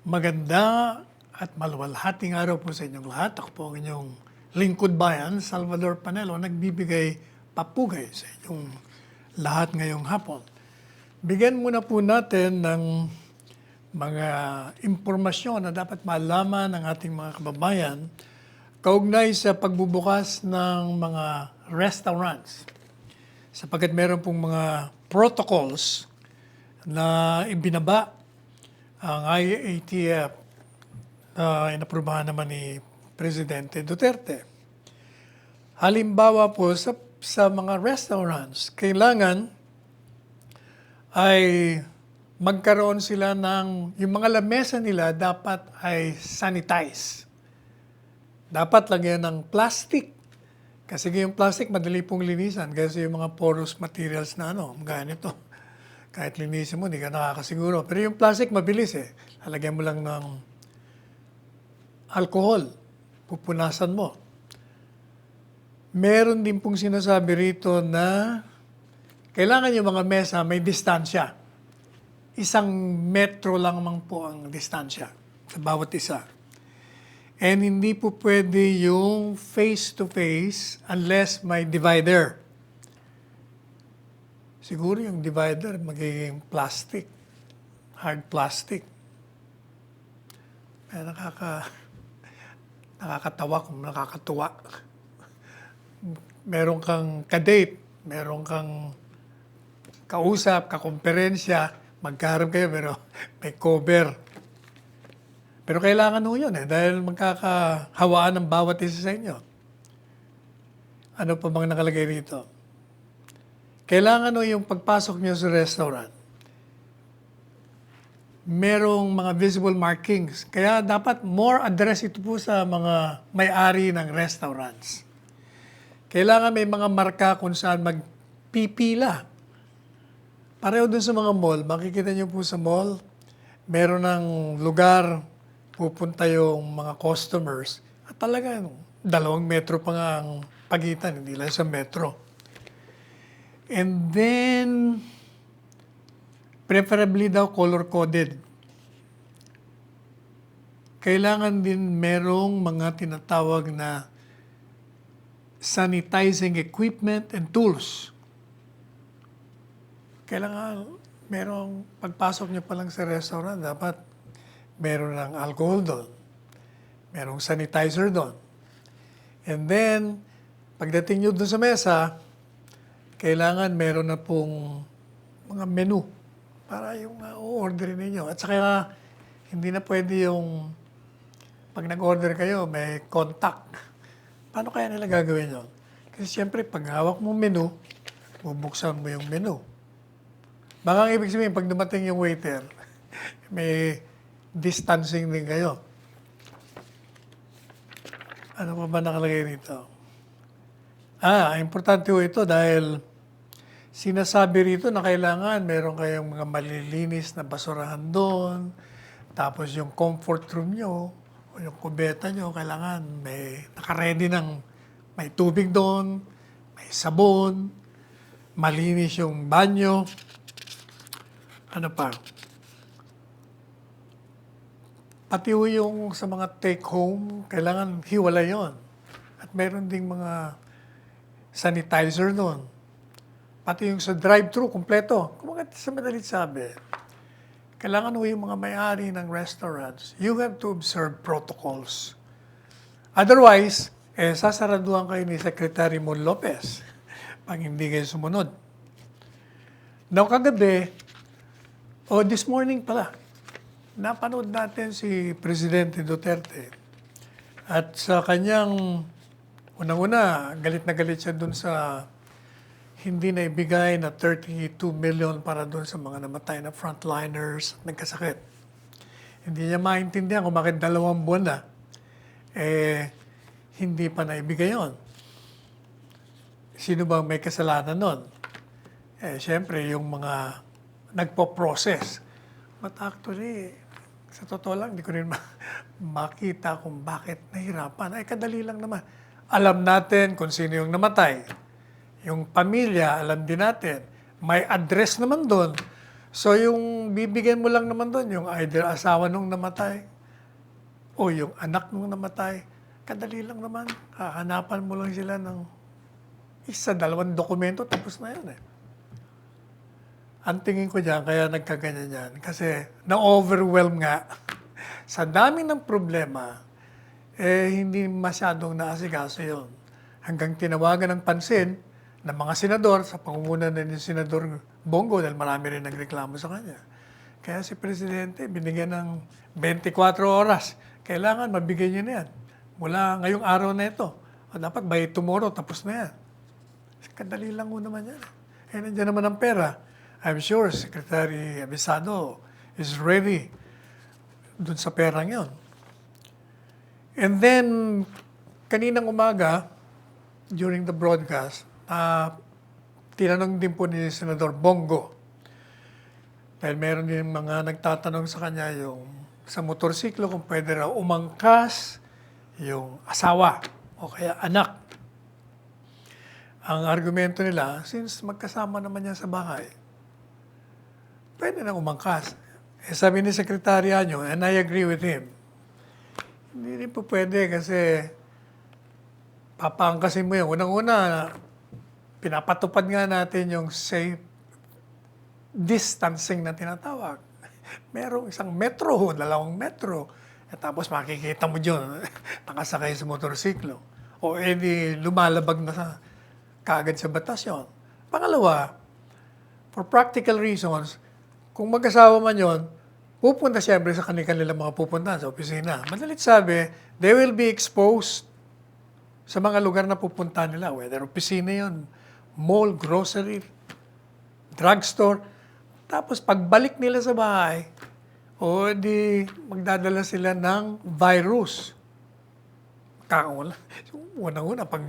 Maganda at maluwalhating araw po sa inyong lahat. Ako po ang inyong lingkod bayan, Salvador Panelo, nagbibigay papugay sa inyong lahat ngayong hapon. Bigyan muna po natin ng mga impormasyon na dapat malaman ng ating mga kababayan kaugnay sa pagbubukas ng mga restaurants. Sapagkat meron pong mga protocols na ibinaba ang IATF na inaprubahan naman ni Presidente Duterte. Halimbawa po sa mga restaurants, kailangan ay magkaroon sila ng, yung mga lamesa nila dapat ay sanitize. Dapat lagyan ng plastic. Kasi yung plastic madali pong linisan kasi yung mga porous materials na gaya nito. Kahit linisin mo, hindi ka nakakasiguro. Pero yung plastic mabilis eh. Lalagyan mo lang ng alcohol. Pupunasan mo. Meron din pong sinasabi rito na kailangan yung mga mesa may distansya. 1 metro lang man po ang distansya sa bawat isa. And hindi po pwede yung face-to-face unless may divider. Siguro yung divider magiging plastic, hard plastic. Kaya nakakatawa kung nakakatuwa. Meron kang kadate, meron kang kausap, kakomperensya, magkaharap kayo pero may cover. Pero kailangan ho yun dahil magkakahawaan ng bawat isa sa inyo. Ano pa bang nakalagay rito? Kailangan ho yung pagpasok nyo sa restaurant. Merong mga visible markings. Kaya dapat more address ito po sa mga may-ari ng restaurants. Kailangan may mga marka kung saan magpipila. Pareho dun sa mga mall, makikita nyo po sa mall, meron ng lugar pupunta yung mga customers at talaga 2 metro pa nga ang pagitan, hindi lang sa metro. And then, preferably daw color-coded. Kailangan din merong mga tinatawag na sanitizing equipment and tools. Kailangan merong pagpasok nyo pa lang sa restaurant, dapat meron ng alcohol doon. Merong sanitizer doon. And then, pagdating nyo doon sa mesa, kailangan meron na pong mga menu para yung orderin ninyo. At saka, hindi na pwede yung pag nag-order kayo, may contact. Paano kaya nila gagawin yun? Kasi siyempre, pag hawak mo menu, bubuksan mo yung menu. Baka ang ibig sabihin, pag dumating yung waiter, may distancing din kayo. Ano pa ba nakalagay rito? Importante ho ito dahil sinasabi rito na kailangan meron kayong mga malilinis na basurahan doon, tapos yung comfort room nyo, o yung kubeta nyo, kailangan may nakaready ng may tubig doon, may sabon, malinis yung banyo. Ano pa? Pati yung sa mga take-home, kailangan hiwala yon. At meron ding mga sanitizer doon. Pati yung sa drive-thru, kumpleto. Kung sa madalit sabi, kailangan yung mga may-ari ng restaurants, you have to observe protocols. Otherwise, sasaraduhan kayo ni Secretary Mon Lopez pag hindi kayo sumunod. Now, kagabi, this morning pala, napanood natin si Presidente Duterte at sa kanyang unang-una, galit na galit siya dun sa hindi na ibigay na 32 million para dun sa mga namatay na frontliners at nagkasakit. Hindi niya maintindihan kung bakit 2 buwan na, hindi pa naibigay yon. Sino bang may kasalanan nun? Siyempre, yung mga nagpo-process. But actually, sa totoo lang, hindi ko rin makita kung bakit nahirapan. Kadali lang naman. Alam natin kung sino yung namatay. Yung pamilya, alam din natin. May address naman doon. So yung bibigyan mo lang naman doon, yung either asawa nung namatay o yung anak nung namatay, kadali lang naman. Hahanapan mo lang sila ng isa, dalawang dokumento, tapos na yun eh. Ang tingin ko dyan, kaya nagkaganyan yan. Kasi na-overwhelm nga. Sa dami ng problema, hindi masyadong naasikaso yun. Hanggang tinawagan ng pansin ng mga senador, sa pangunguna na ni Senador Bongo, dahil marami rin nagreklamo sa kanya. Kaya si Presidente, binigyan ng 24 oras. Kailangan mabigay niyo na yan. Mula ngayong araw na ito. O dapat by tomorrow, tapos na yan. Kadali lang mo naman yan. Nandiyan naman ang pera. I'm sure Secretary Abisado is ready dun sa perang yon. And then, kaninang umaga, during the broadcast, tinanong din po ni Senador Bongo. Dahil meron din mga nagtatanong sa kanya yung sa motorsiklo kung pwede raw umangkas yung asawa o kaya anak. Ang argumento nila, since magkasama naman yan sa bahay, pwede na umangkas. Sabi ni Sekretarya nyo, and I agree with him, hindi rin po pwede kasi papaangkasin mo yun. Unang-una, pinapatupad nga natin yung safe distancing na tinatawag. Merong isang metro, 2 metro. At tapos makikita mo dyan, nakasakay sa motorsiklo. O edi lumalabag na kaagad sa batas yun. Pangalawa, for practical reasons, kung mag-asawa man yun, pupunta siyempre sa kanilang mga pupuntahan sa opisina. Madalit sabi, they will be exposed sa mga lugar na pupuntahan nila. Whether opisina yun, mall, grocery, drugstore. Tapos pagbalik nila sa bahay, o di magdadala sila ng virus. Unang-una, pag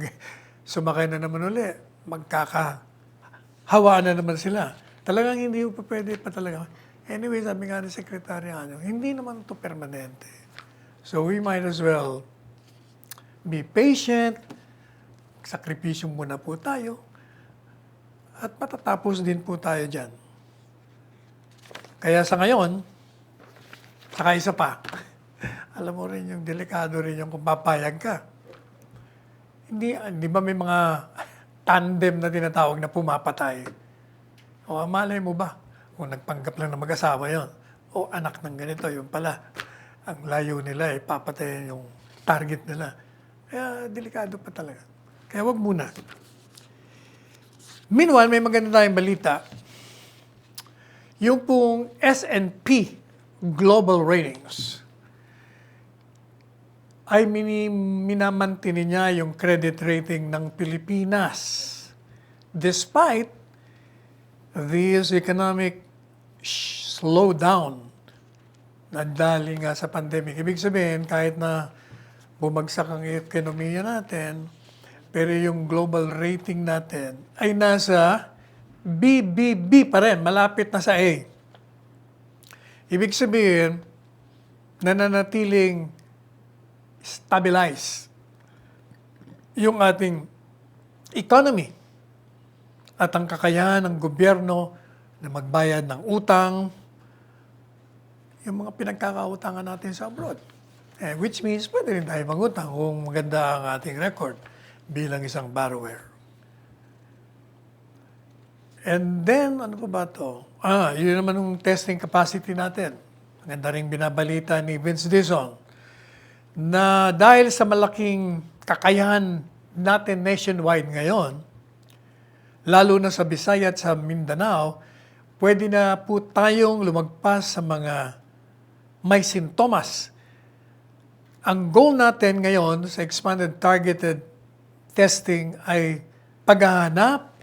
sumakay na naman uli, magkakahawaan na naman sila. Talagang hindi pa pwede pa talaga. Anyway, sabi nga ni Sekretary Anyo, hindi naman to permanente. So we might as well be patient, sakripisyo muna po tayo, at matatapos din po tayo dyan. Kaya sa ngayon, saka isa pa, alam mo rin yung delikado rin yung kung papayag ka. Hindi ba may mga tandem na tinatawag na pumapatay? O malay mo ba? Kung nagpanggap lang na mag-asawa yon, o anak ng ganito, yung pala, ang layo nila ay papatayin yung target nila. Kaya delikado pa talaga. Kaya wag muna. Meanwhile, may maganda tayong balita. Yung pong S&P Global Ratings ay minamantini niya yung credit rating ng Pilipinas despite this economic slowdown na dahil nga sa pandemic. Ibig sabihin, kahit na bumagsak ang ekonomiya natin, pero yung global rating natin ay nasa BBB pa rin, malapit na sa A. Ibig sabihin, nananatiling stabilize yung ating economy at ang kakayahan ng gobyerno na magbayad ng utang, yung mga pinagkakautangan natin sa abroad. Which means, pwede rin tayo mangutang kung maganda ang ating record bilang isang borrower. And then, ano pa ba ito? Yun naman yung testing capacity natin. Maganda rin binabalita ni Vince Dizon na dahil sa malaking kakayahan natin nationwide ngayon, lalo na sa Visayas at sa Mindanao, pwede na po tayong lumagpas sa mga may sintomas. Ang goal natin ngayon sa expanded targeted testing ay paghahanap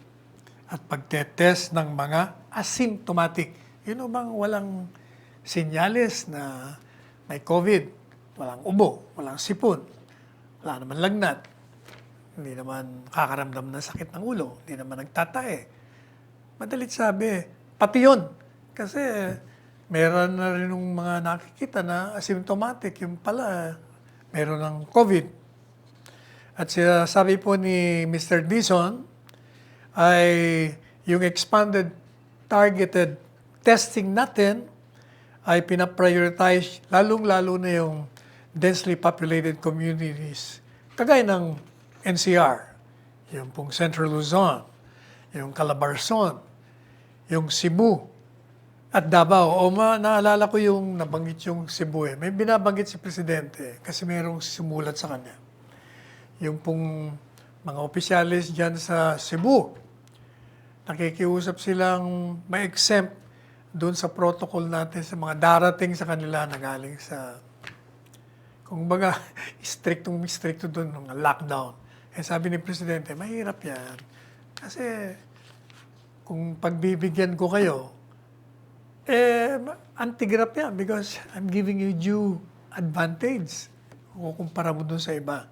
at pagtetest ng mga asymptomatic. Yun bang walang senyales na may COVID, walang ubo, walang sipon, wala naman lagnat, hindi naman kakaramdam ng sakit ng ulo, hindi naman nagtatae. Madalit sabi, pati yun. Kasi meron na rin yung mga nakikita na asymptomatic, yung pala meron ng COVID. At sabi po ni Mr. Dizon, ay yung expanded targeted testing natin ay pinaprioritize lalong-lalo na yung densely populated communities, kagaya ng NCR, yung pong Central Luzon, yung Calabarzon, yung Cebu, at Davao. Naalala ko yung nabanggit yung Cebu eh. May binabanggit si Presidente kasi mayroong sumulat sa kanya. Yung pong mga opisyalis dyan sa Cebu, nakikiusap silang ma-exempt doon sa protocol natin sa mga darating sa kanila na galing sa, kung baga, stricto doon ng lockdown. Eh sabi ni Presidente, mahirap yan. Kasi kung pagbibigyan ko kayo, anti-grab yan because I'm giving you due advantage. Kung kumpara mo doon sa iba.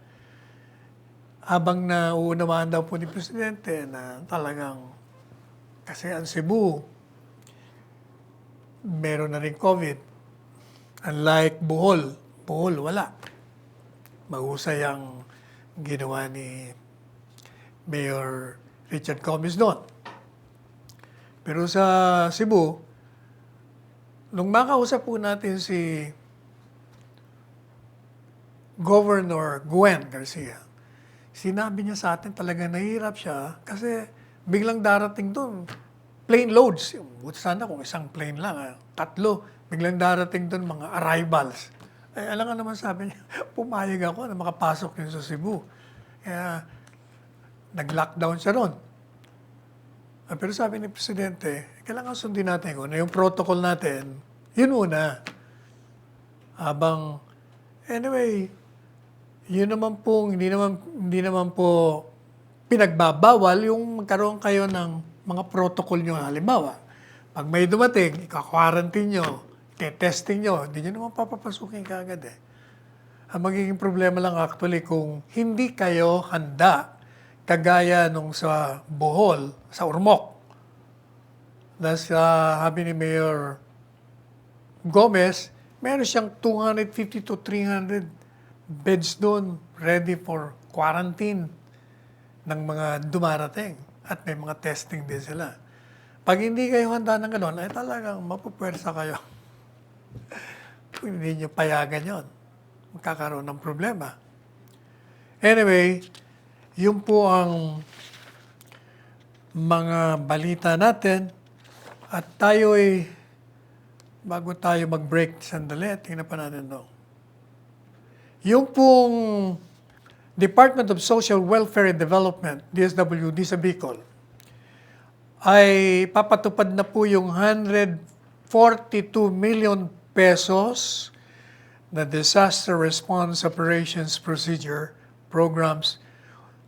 Habang nauunawaan daw po ni Presidente na talagang, kasi ang Cebu, meron na rin COVID. Unlike Bohol, wala. Mahusay ang ginawa ni Mayor Richard Gomez doon. Pero sa Cebu, nung makausap po natin si Governor Gwen Garcia, sinabi niya sa atin talaga nahihirap siya kasi biglang darating doon, plane loads. Buti sana kung isang plane lang, 3, biglang darating doon mga arrivals. Eh, alam nga naman sabi niya, pumayag ako na makapasok yun sa Cebu. Kaya, nag-lockdown siya ron. Pero sabi ni Presidente, kailangan sundin natin kung ano yung protocol natin, yun muna. Anyway, yun naman po, hindi naman po pinagbabawal yung magkaroon kayo ng mga protocol nyo. Halimbawa, pag may dumating, ika-quarantine nyo, testing nyo, hindi nyo naman papapasukin kaagad eh. Ang magiging problema lang actually kung hindi kayo handa, kagaya nung sa Bohol, sa Ormoc. Sabi ni Mayor Gomez, meron siyang 250 to 300 beds doon ready for quarantine ng mga dumarating. At may mga testing din sila. Pag hindi kayo handa ng gano'n, ay talagang mapupwersa kayo. Kung hindi nyo payagan yon, magkakaroon ng problema. Anyway, yun po ang mga balita natin. At tayo ay, bago tayo mag-break sandali, tingnan pa natin ito. Yung pong Department of Social Welfare and Development, DSWD sa Bicol, ay papatupad na po yung 142 million pesos na Disaster Response Operations Procedure programs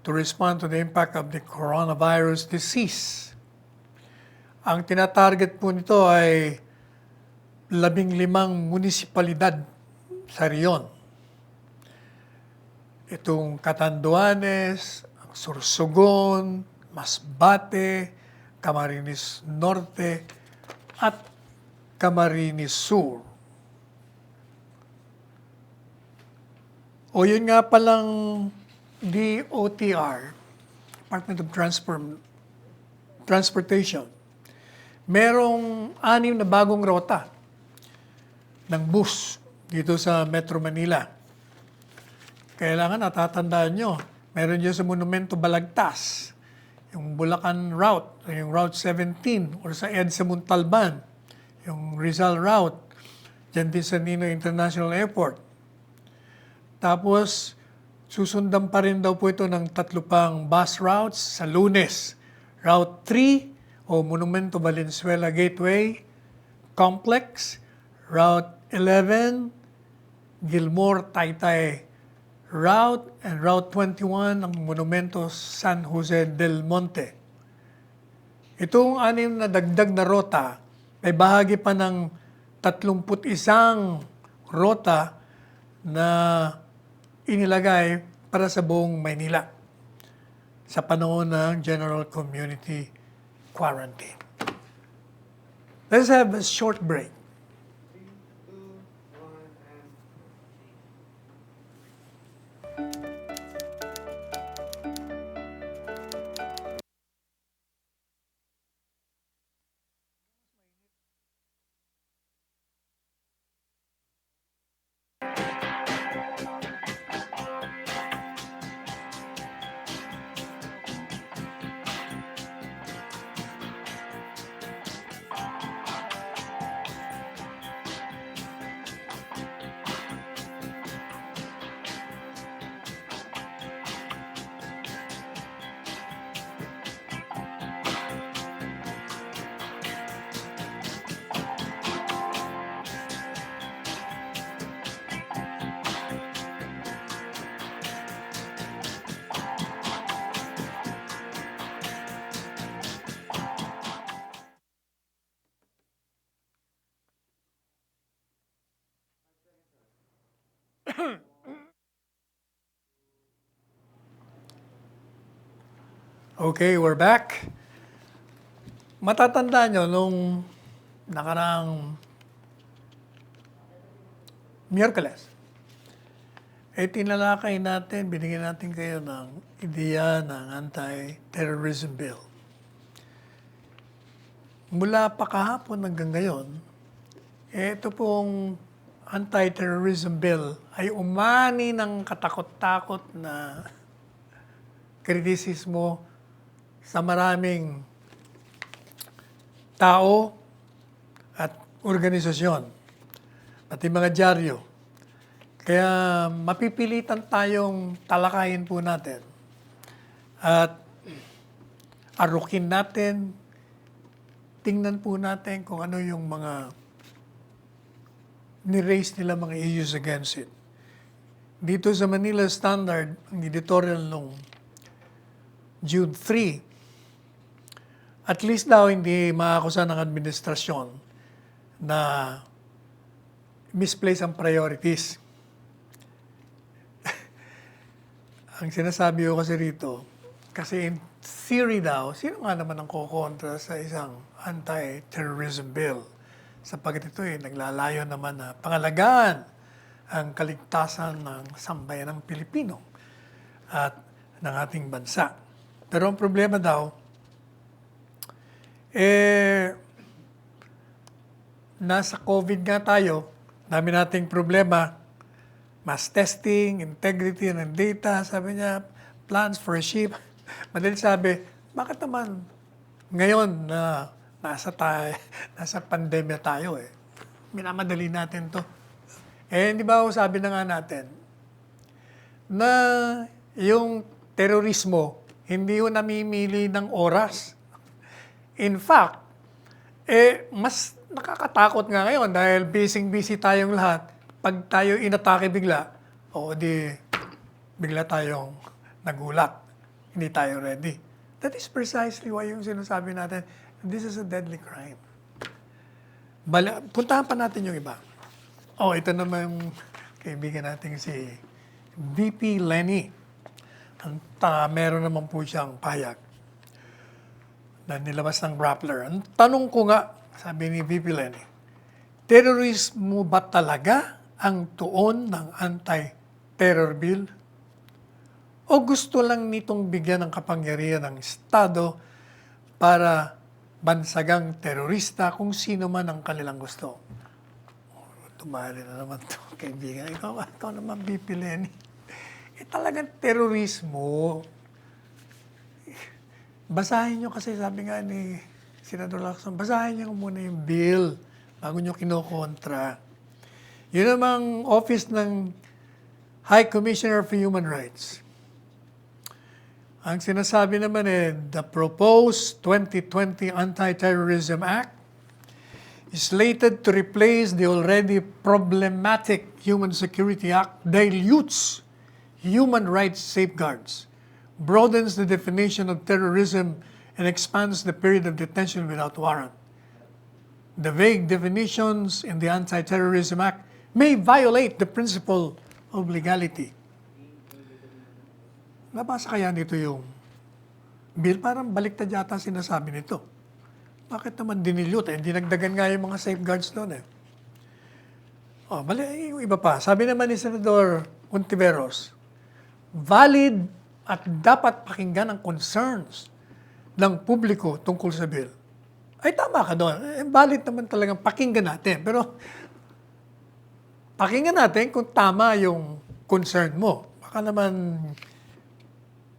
to respond to the impact of the coronavirus disease. Ang tinatarget po nito ay 15 munisipalidad sa riyon. Itong Catanduanes, Sorsogon, Masbate, Camarines Norte, at Camarines Sur. O yun nga palang DOTR, Department of Transportation, merong 6 na bagong rota ng bus dito sa Metro Manila. Kailangan natatandaan nyo, meron dyan sa Monumento Balagtas, yung Bulacan Route, yung Route 17, or sa EDSA Montalban, yung Rizal Route, dyan din sa Ninoy International Airport. Tapos, susundan pa rin daw po ito ng 3 pang bus routes sa Lunes. Route 3, o Monumento Valenzuela Gateway Complex, Route 11, Gilmore Taytay Route, and Route 21 ng Monumento San Jose del Monte. Itong 6 na dagdag na rota ay bahagi pa ng 31 rota na inilagay para sa buong Maynila sa panahon ng General Community Quarantine. Let's have a short break. Okay, we're back. Matatandaan nyo, nung nakaraang Miyerkules, tinalakay natin, binigyan natin kayo ng ideya ng anti-terrorism bill. Mula pa kahapon hanggang ngayon, ito pong anti-terrorism bill ay umani ng katakot-takot na kritisismo sa maraming tao at organisasyon, pati mga dyaryo. Kaya mapipilitan tayong talakayin po natin at arukin natin, tingnan po natin kung ano yung mga ni-raise nila mga issues against it. Dito sa Manila Standard, ang editorial nung June 3, at least daw hindi maakusa ng administrasyon na misplace ang priorities. Ang sinasabi ko kasi rito, kasi in theory daw, sino nga naman ang kukontra sa isang anti-terrorism bill? Sapagkat ito naglalayo naman na pangalagaan ang kaligtasan ng sambayan ng Pilipino at ng ating bansa. Pero ang problema daw, nasa COVID nga tayo, dami nating problema, mass testing, integrity ng data, sabi niya, plans for a ship. Madali sabi, bakit naman ngayon na nasa pandemya tayo minamadali natin to. Di ba sabi na nga natin, na yung terorismo, hindi yung namimili ng oras. In fact, mas nakakatakot nga ngayon dahil busy tayong lahat. Pag tayo inatake bigla, bigla tayong nagulat. Hindi tayo ready. That is precisely why yung sinasabi natin, this is a deadly crime. Puntahan pa natin yung iba. Ito naman yung kaibigan natin si VP Lenny. Meron naman po siyang pahayag na nilabas ng Rappler. Ang tanong ko nga, sabi ni VP Lenny, terrorismo ba talaga ang tuon ng anti-terror bill? O gusto lang nitong bigyan ng kapangyarihan ng Estado para bansagang terorista kung sino man ang kanilang gusto? Tumali na naman ito, kaibigan. Ikaw naman, VP Lenny. Talagang terorismo. Basahin nyo kasi, sabi nga ni Senador Lacson, basahin nyo muna yung bill bago nyo kinokontra. Yun namang office ng High Commissioner for Human Rights. Ang sinasabi naman the proposed 2020 Anti-Terrorism Act is slated to replace the already problematic Human Security Act, dilutes human rights safeguards, broadens the definition of terrorism, and expands the period of detention without warrant. The vague definitions in the Anti-Terrorism Act may violate the principle of legality. Nabasa kaya nito yung bill? Parang baliktad yata sinasabi nito. Bakit naman dinilute? Hindi nagdagan nga yung mga safeguards doon yung iba pa. Sabi naman ni Senador Ontiveros, valid at dapat pakinggan ang concerns ng publiko tungkol sa bill. Ay, tama ka doon. Valid naman talagang pakinggan natin. Pero pakinggan natin kung tama yung concern mo. Baka naman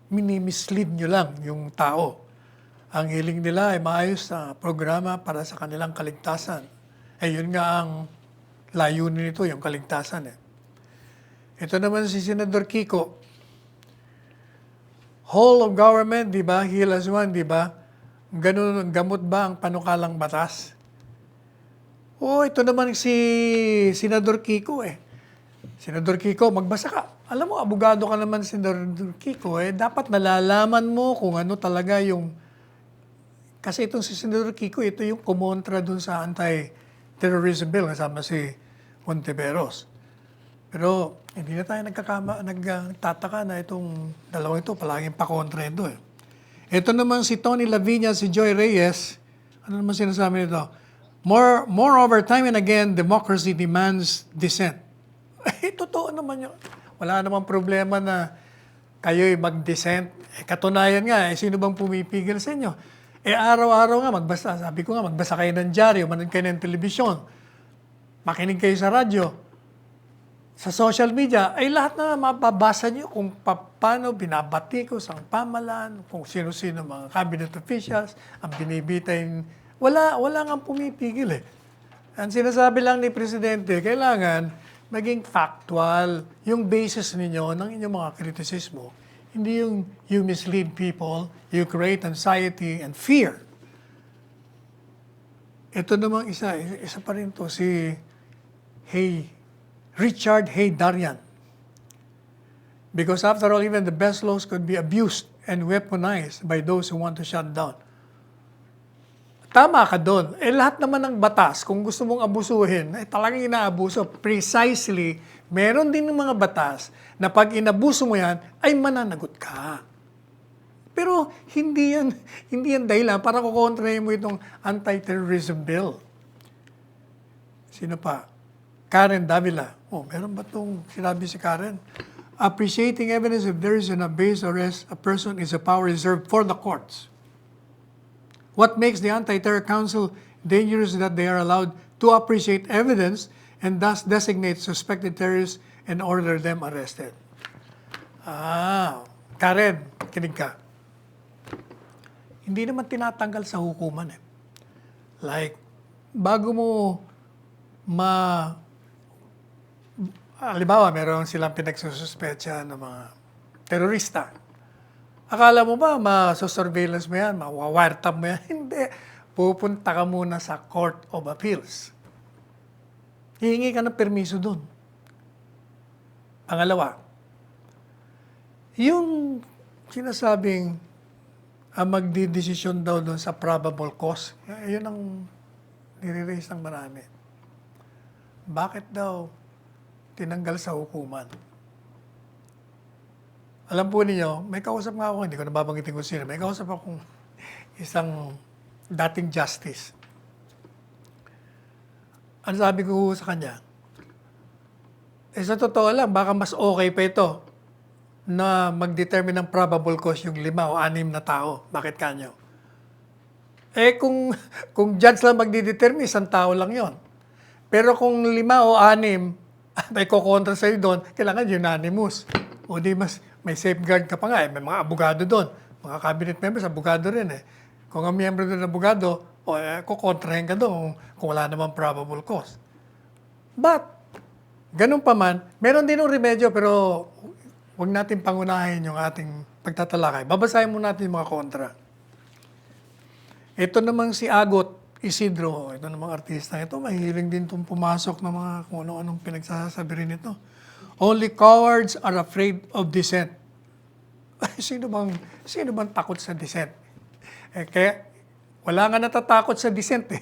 minimislead nyo lang yung tao. Ang hiling nila ay maayos na programa para sa kanilang kaligtasan. Yun nga ang layunin nito, yung kaligtasan. Ito naman si Senador Kiko. Whole of government, di ba? Heal as one, di ba? Ganun, gamot ba ang panukalang batas? Ito naman si Senador Kiko Senador Kiko, magbasa ka. Alam mo, abogado ka naman, Senador Kiko, dapat nalalaman mo kung ano talaga yung... Kasi itong si Senador Kiko, ito yung kumontra dun sa anti-terrorism bill, kasama si Ontiveros. Pero hindi na tayo nagtataka na itong dalawang ito, palaging pakontra ito Ito naman si Tony Lavinia, si Joy Reyes, ano naman sinasabi nito? Moreover, time and again, democracy demands dissent. Eh, totoo naman yun. Wala namang problema na kayo'y mag-dissent. Eh, katunayan nga, sino bang pumipigil sa inyo? Eh, araw-araw nga, magbasa. Sabi ko nga, magbasa kayo ng dyaryo, manood kayo ng telebisyon, makinig kayo sa radyo, sa social media, ay lahat na mababasa nyo kung paano binabatikos ang pamalan, kung sino-sino mga cabinet officials, ang binibitay. Wala nga pumipigil eh. Ang sinasabi lang ni Presidente, kailangan maging factual yung basis ninyo ng inyong mga kritisismo. Hindi yung you mislead people, you create anxiety and fear. Ito namang isa pa rin to, si Richard Haydarian. Because after all, even the best laws could be abused and weaponized by those who want to shut down. Tama ka doon. Eh lahat naman ng batas, kung gusto mong abusuhin, eh talagang inaabuso. Precisely, meron din ng mga batas na pag inabuso mo yan, ay mananagot ka. Pero hindi yan dahilan para kukontrahin mo itong anti-terrorism bill. Sino pa? Karen Davila. Oh, meron ba itong sinabi si Karen? Appreciating evidence if there is an base arrest, a person is a power reserved for the courts. What makes the Anti-Terror Council dangerous is that they are allowed to appreciate evidence and thus designate suspected terrorists and order them arrested. Karen, kinig ka. Hindi naman tinatanggal sa hukuman eh. Like, bago mo halimbawa, meron silang pinagsususpecha ng mga terorista. Akala mo ba, masosurveillance mo yan, ma-wiretap mo yan? Hindi. Pupunta ka muna sa Court of Appeals. Hihingi ka ng permiso dun. Pangalawa, yung sinasabing magdidesisyon daw dun sa probable cause, yun ang nire-raise ng marami. Bakit daw tinanggal sa hukuman? Alam po ninyo, may kausap nga ako, hindi ko nababanggitin kung sino, may kausap akong isang dating justice. Ano sabi ko sa kanya? Sa totoo lang, baka mas okay pa ito na mag-determine ng probable cause yung 5 o 6 na tao. Bakit kanyo? Kung judge lang magdidetermine, 1 tao lang yon. Pero kung 5 o 6, may kukontra sa'yo doon, kailangan unanimous. O di mas may safeguard ka pa nga eh. May mga abogado doon. Mga cabinet members, abogado rin eh. Kung ang miyembro doon abogado, kukontrahin ka doon kung wala namang probable cause. But, ganun pa man, meron din ng remedyo pero huwag natin pangunahin yung ating pagtatalakay. Babasahin muna natin yung mga kontra. Ito namang si Agot Isidro, ito namang artista ito, mahiling din itong pumasok ng mga kung ano-anong pinagsasabi rin ito. Only cowards are afraid of dissent. Sino bang takot sa dissent? Kaya wala nga natatakot sa dissent eh.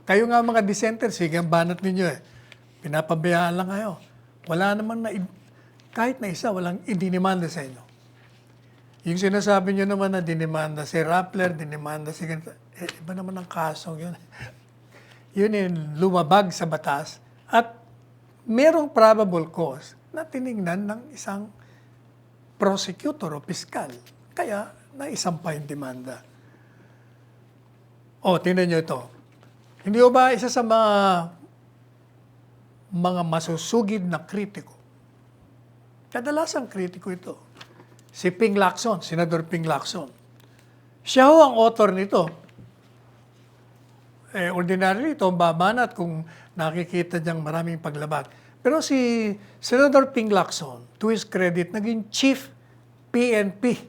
Kayo nga mga dissenters, sige ang banat ninyo eh. Pinapabayaan lang kayo. Wala naman kahit na isa, walang idinimanda sa inyo. Yung sinasabi nyo naman na dinimanda si Rappler, dinimanda si ganito, iba naman ang kasong yun. Yun yung lumabag sa batas at merong probable cause na tinignan ng isang prosecutor o piskal. Kaya, naisampa yung demanda. Tingnan nyo ito. Hindi ba isa sa mga masusugid na kritiko? Kadalasang kritiko ito. Si Ping Lacson, Senador Ping Lacson. Siya ho ang author nito. Ordinarily, ito ang babanat kung nakikita niyang maraming paglabag. Pero si Senador Ping Lacson, to his credit, naging Chief PNP,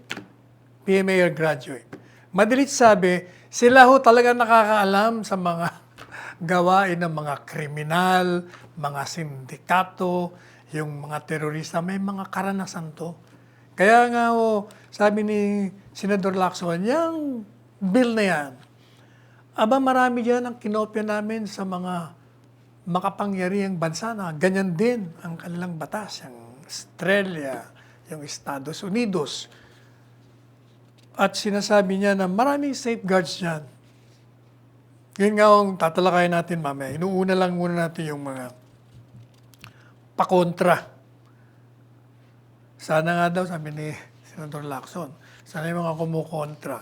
PMA graduate. Madalit sabi, sila ho talaga nakakaalam sa mga gawain ng mga kriminal, mga sindikato, yung mga terorista, may mga karanasan to. Kaya nga ho, sabi ni Senador Lacson, yung bill na yan, marami dyan ang kinopya namin sa mga makapangyarihang bansa na ganyan din ang kanilang batas, yung Australia, yung Estados Unidos. At sinasabi niya na maraming safeguards dyan. Yun nga ang tatalakayin natin mamaya. Inuuna lang muna natin yung mga pakontra. Sana nga daw, sabi ni Senator Lacson, sana yung mga kumukontra,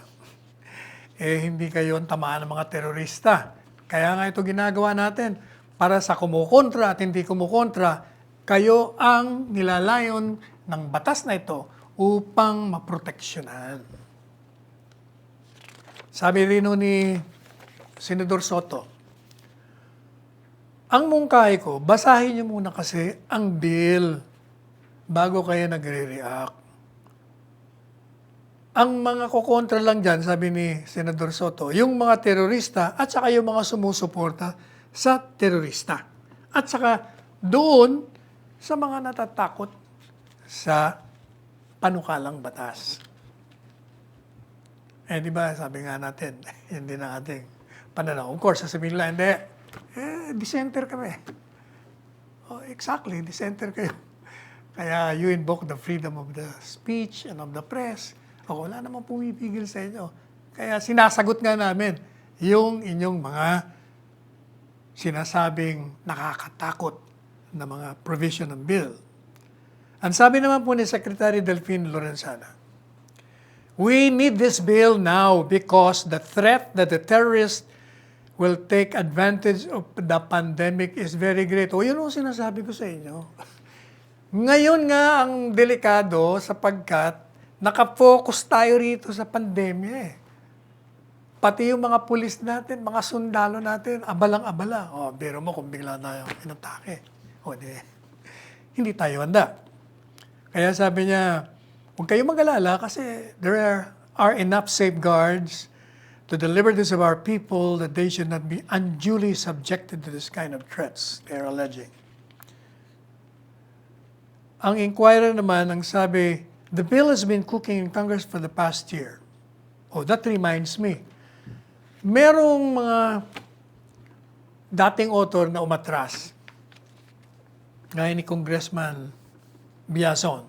hindi kayo ang tamaan ng mga terorista. Kaya nga ito ginagawa natin para sa kumukontra at hindi kumukontra, kayo ang nilalayon ng batas na ito upang maproteksyonan. Sabi rin ni Senador Soto, ang mungkahi ko, basahin niyo muna kasi ang bill bago kayo nagre-react. Ang mga kukontra lang dyan, sabi ni Senador Soto, yung mga terorista at saka yung mga sumusuporta sa terorista. At saka doon sa mga natatakot sa panukalang batas. Di ba, sabi nga natin, yun din ang ating pananaw. Of course, sasabihin lang, hindi, dissenter kami. Oh, exactly, dissenter kayo. Kaya you invoke the freedom of the speech and of the press. O, wala namang pumipigil sa inyo. Kaya sinasagot nga namin yung inyong mga sinasabing nakakatakot na mga provision ng bill. Ang sabi naman po ni Secretary Delphine Lorenzana, we need this bill now because the threat that the terrorists will take advantage of the pandemic is very great. O yun ang sinasabi ko sa inyo. Ngayon nga ang delikado sapagkat nakafocus tayo rito sa pandemya eh. Pati yung mga pulis natin, mga sundalo natin, abalang-abala. O, biro mo kung bigla na yung inatake. O, hindi tayo handa. Kaya sabi niya, huwag kayong mag-alala kasi there are enough safeguards to the liberties of our people that they should not be unduly subjected to this kind of threats, they are alleging. Ang inquirer naman, ang sabi, the bill has been cooking in Congress for the past year. Oh, that reminds me. Merong mga dating author na umatras. Gaya ni Congressman Biason.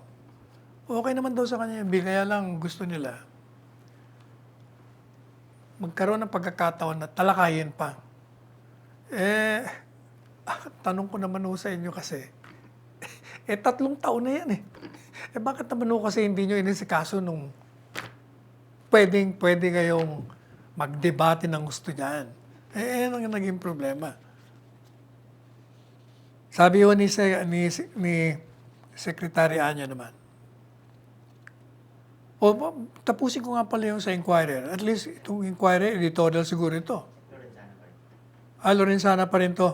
Okay naman daw sa kanya yung bill, kaya lang gusto nila magkaroon ng pagkakataon na talakayin pa. Tanong ko naman sa inyo kasi, 3 taon na yan eh. Bakit naman kasi hindi nyo inisikaso nung pwede kayong magdebate ng gusto niyan? Yan ang naging problema. Sabi ni Secretary Anya naman, tapusin ko nga pala yung sa inquirer. At least itong inquirer, editorial siguro ito. Lorenzana pa rin to.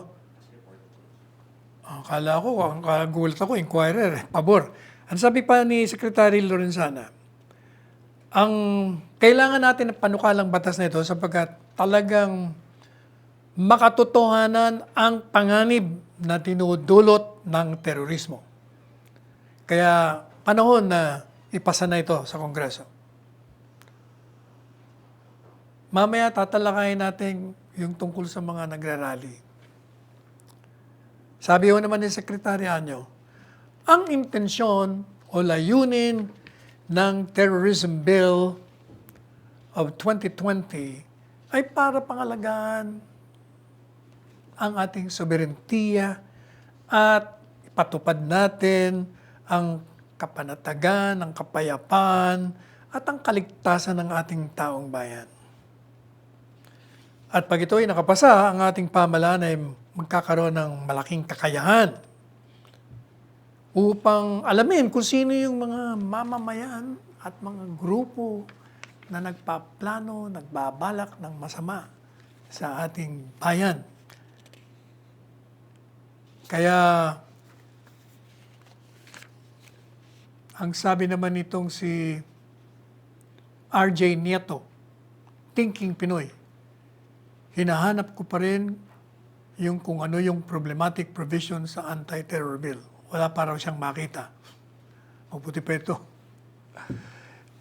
Akala ko, gulat ako, inquirer, pabor. Ang sabi pa ni Secretary Lorenzana, ang kailangan natin ng panukalang batas na ito sapagkat talagang makatotohanan ang panganib na tinudulot ng terorismo. Kaya panahon na ipasa na ito sa Kongreso. Mamaya tatalakayin natin yung tungkol sa mga nagrarally. Sabi naman ni Secretary Anyo, ang intensyon o layunin ng Terrorism Bill of 2020 ay para pangalagaan ang ating soberentiya at ipatupad natin ang kapanatagan, ang kapayapaan, at ang kaligtasan ng ating taong bayan. At pag ito ay nakapasa, ang ating pamahalaan ay magkakaroon ng malaking kakayahan upang alamin kung sino yung mga mamamayan at mga grupo na nagpaplano, nagbabalak ng masama sa ating bayan. Kaya ang sabi naman nitong si RJ Nieto, Thinking Pinoy, hinahanap ko pa rin yung kung ano yung problematic provision sa anti-terror bill. Wala pa raw siyang makita. Mabuti pa ito.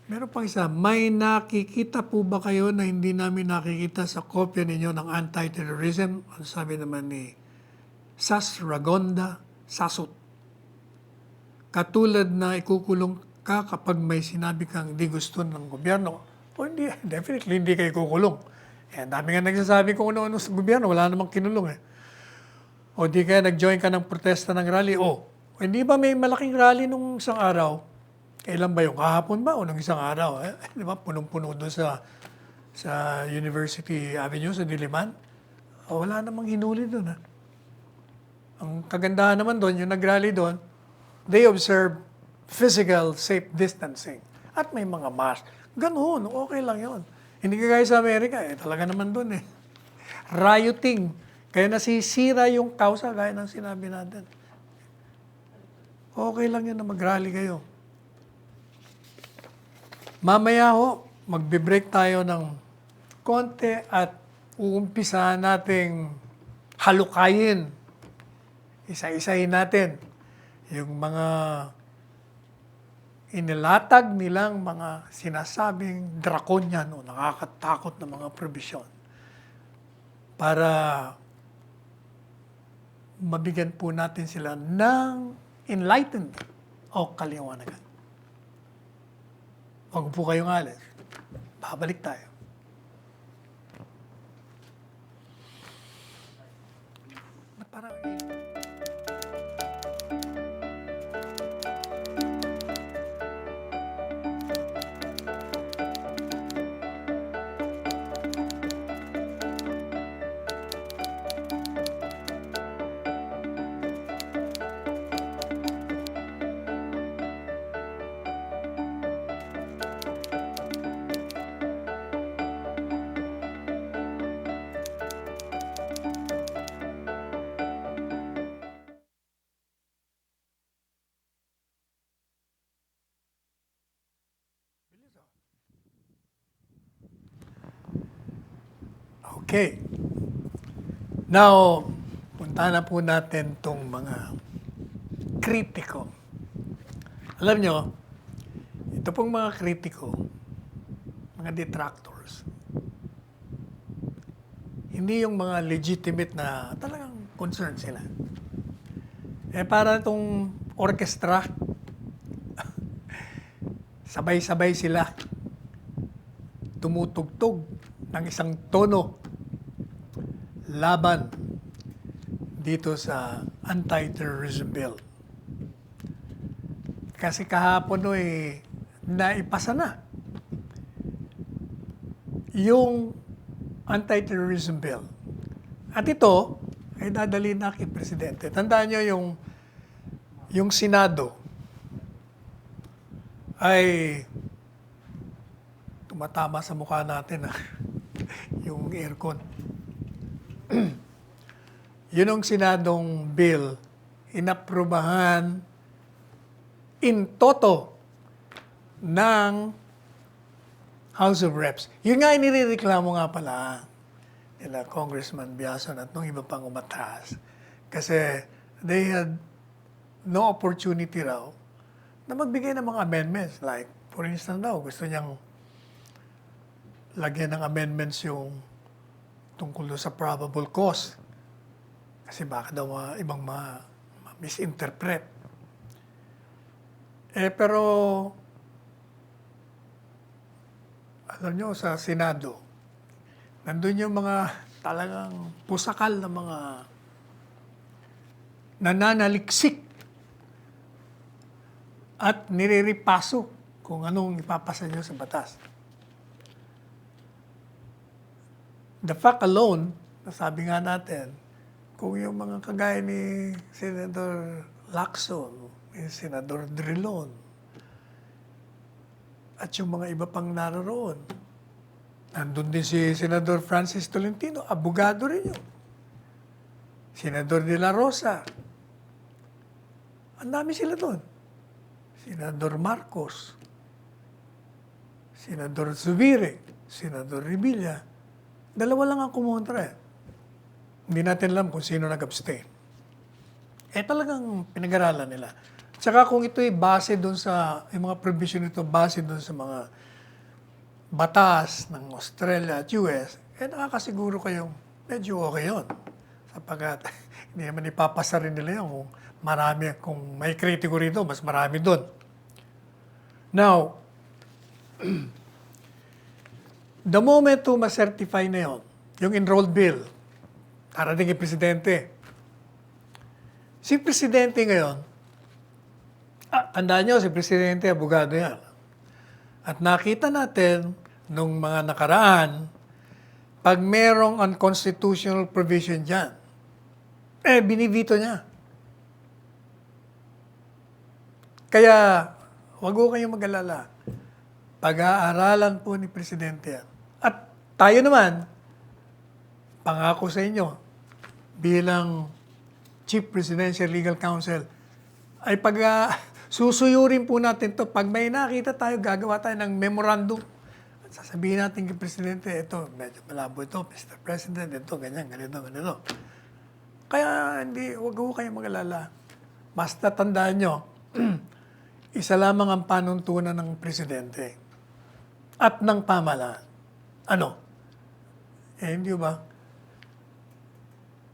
Meron pang isa, may nakikita po ba kayo na hindi namin nakikita sa kopya ninyo ng anti-terrorism? Ang sabi naman ni Sas Ragonda Sasut. Katulad na ikukulong ka kapag may sinabi kang di gusto ng gobyerno O hindi, definitely hindi kayo kukulong. Eh, ang dami nga nagsasabi kung ano-ano sa gobyerno, wala namang kinulong eh. O di kaya nag-join ka ng protesta ng rally, hindi ba may malaking rally nung isang araw? Kailan ba yung kahapon ba o nung isang araw? Di ba, punong-puno doon sa University Avenue, sa Diliman? Wala namang hinuli doon. Ang kagandahan naman doon, yung nag-rally doon, they observe physical safe distancing. At may mga mask. Ganoon, okay lang yun. Hindi kagaya sa Amerika, talaga naman doon eh. Rioting. Kaya nasisira yung kausa, gaya ng sinabi natin. Okay lang yun na mag-rally kayo. Mamaya ho, magbe-break tayo ng konti at uumpisahan nating halukayin. Isa-isahin natin yung mga inilatag nilang mga sinasabing draconian o nakakatakot na mga provision para mabigyan po natin sila ng enlightenment o kaliwanagan. Huwag po kayong alis. Babalik tayo. Parang okay. Now, punta na po natin itong mga kritiko. Alam nyo, ito pong mga kritiko, mga detractors, hindi yung mga legitimate na talagang concern sila. Para itong orchestra, sabay-sabay sila tumutugtog ng isang tono laban dito sa anti-terrorism bill. Kasi kahapon naipasa na yung anti-terrorism bill. At ito ay dadalhin na kay Presidente. Tandaan nyo yung Senado ay tumatama sa mukha natin yung aircon. Yun ang Senadong bill, inaprubahan in toto ng House of Reps. Yun nga inireklamo nga pala nila Congressman Biason at nung iba pang umatras. Kasi they had no opportunity raw na magbigay ng mga amendments. Like, for instance daw, gusto niyang lagyan ng amendments yung tungkol sa probable cause. Kasi baka daw ibang misinterpret. Pero, alam nyo, sa Senado, nandun yung mga talagang pusakal na mga nananaliksik at niriripaso kung anong ipapasa nyo sa batas. The fact alone, nasabi nga natin, kung yung mga kagaya ni Senator Lacson, ni Senador Drilon, at yung mga iba pang naroon, nandun din si Senador Francis Tolentino, abogado rin yun. Senador De La Rosa. Ang dami sila doon. Senador Marcos. Senador Zubiri. Senador Revilla. Dalawa lang ang kumontra eh. Hindi natin alam kung sino nag-abstain. Talagang pinag-aralan nila. Tsaka kung ito'y base doon sa, yung mga provision nito, base doon sa mga batas ng Australia at US, nakakasiguro kayong medyo okay yun. Sapagkat hindi naman ipapasa rin nila yun kung marami, kung may kritiko rito, mas marami doon. Now, The moment to ma-certify na yun, yung enrolled bill, darating yung Presidente. Si Presidente ngayon, tandaan nyo, si Presidente, abogado yan. At nakita natin, nung mga nakaraan, pag merong unconstitutional provision dyan, binivito niya. Kaya, wag ko kayong mag-alala. Pag-aaralan po ni Presidente yan. At tayo naman, pangako sa inyo, bilang Chief Presidential Legal Counsel, ay susuyurin po natin to. Pag may nakita tayo, gagawa tayo ng memorandum. At sasabihin natin kay Presidente, ito, medyo malabo ito, Mr. President, ito, ganyan, ganito, ganito. Kaya wag ko kayong mag-alala. Basta tandaan nyo, isa lamang ang panuntunan ng Presidente at ng pamahalaan. Ano? Hindi ba?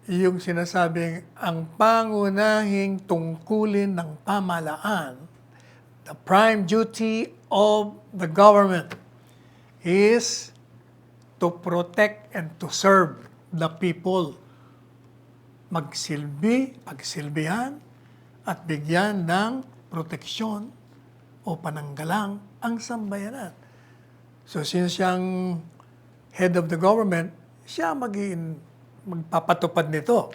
Yung sinasabing ang pangunahing tungkulin ng pamahalaan, the prime duty of the government is to protect and to serve the people. Pagsilbihan at bigyan ng proteksyon o pananggalang ang sambayanan. So since siyang head of the government, siya magpapatupad nito.